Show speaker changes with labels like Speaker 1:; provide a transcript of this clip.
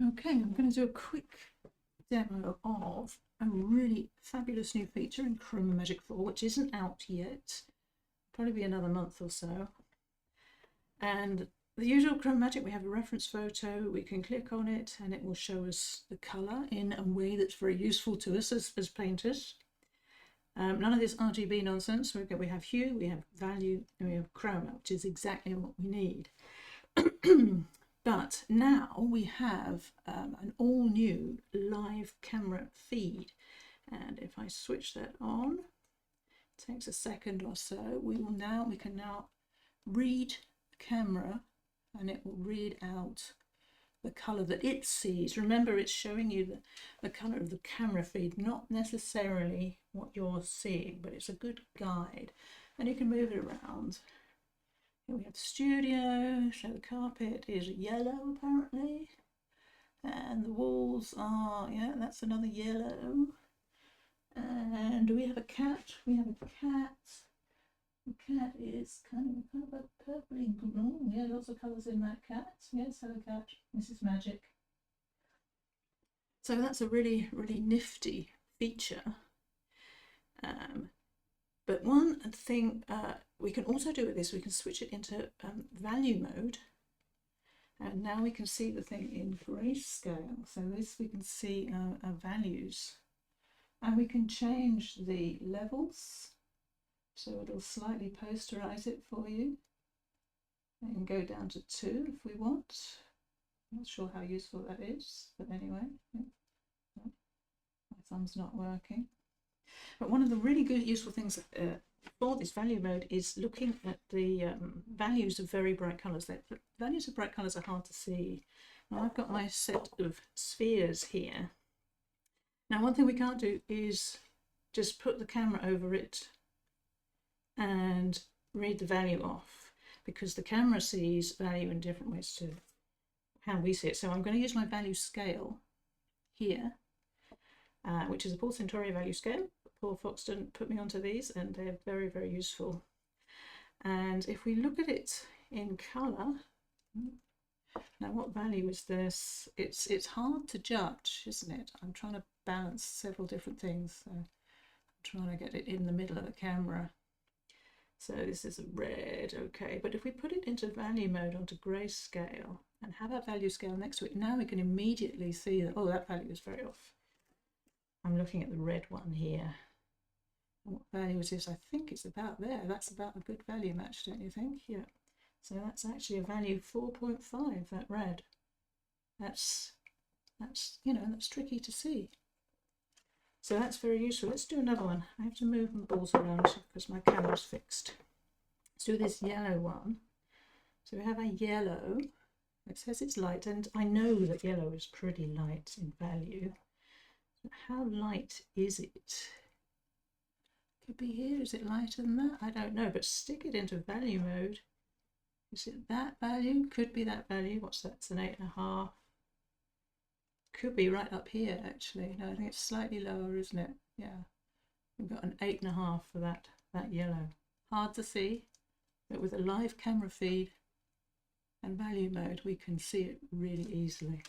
Speaker 1: Okay, I'm going to do a quick demo of a really fabulous new feature in ChromaMagic 4, which isn't out yet. Probably be another month or so. And the usual ChromaMagic, we have a reference photo, we can click on it and it will show us the colour in a way that's very useful to us as painters. None of this RGB nonsense. We have hue, we have value, and we have chroma, which is exactly what we need. But now we have an all-new live camera feed, and if I switch that on, it takes a second or so. We can now read the camera, and it will read out the color that it sees. Remember, it's showing you the color of the camera feed, not necessarily what you're seeing, but it's a good guide, and you can move it around. Here we have the studio, so the carpet is yellow apparently, and the walls are, yeah, that's another yellow. And do we have a cat? We have a cat. The cat is kind of a purpley green. Yeah, lots of colours in that cat. Yes, hello cat, Mrs. Magic. So that's a really, really nifty feature. But one thing we can also do with this, we can switch it into value mode, and now we can see the thing in grayscale. So this, we can see our values, and we can change the levels, so it'll slightly posterize it for you. We can go down to 2 if we want. I'm not sure how useful that is, but anyway, yeah. My thumb's not working. But one of the really good useful things for this value mode is looking at the values of very bright colours. The values of bright colours are hard to see. Now I've got my set of spheres here. Now one thing we can't do is just put the camera over it and read the value off, because the camera sees value in different ways to how we see it. So I'm going to use my value scale here, which is a Paul Centauri value scale. Paul Foxton put me onto these, and they're very, very useful. And if we look at it in colour, now what value is this? It's hard to judge, isn't it? I'm trying to balance several different things, so I'm trying to get it in the middle of the camera. So this is a red, okay. But if we put it into value mode onto grayscale and have our value scale next to it, now we can immediately see that, oh, that value is very off. I'm looking at the red one here. And what value is this? I think it's about there. That's about a good value match, don't you think? Yeah. So that's actually a value 4.5, that red. That's you know, that's tricky to see. So that's very useful. Let's do another one. I have to move my balls around because my camera's fixed. Let's do this yellow one. So we have a yellow. It says it's light, and I know that yellow is pretty light in value. How light is it? Could be here. Is it lighter than that? I don't know, but stick it into value mode. Is it that value? Could be that value. What's that? It's an 8.5. Could be right up here actually. No, I think it's slightly lower, isn't it? Yeah. We've got an 8.5 for that yellow. Hard to see, but with a live camera feed and value mode we can see it really easily.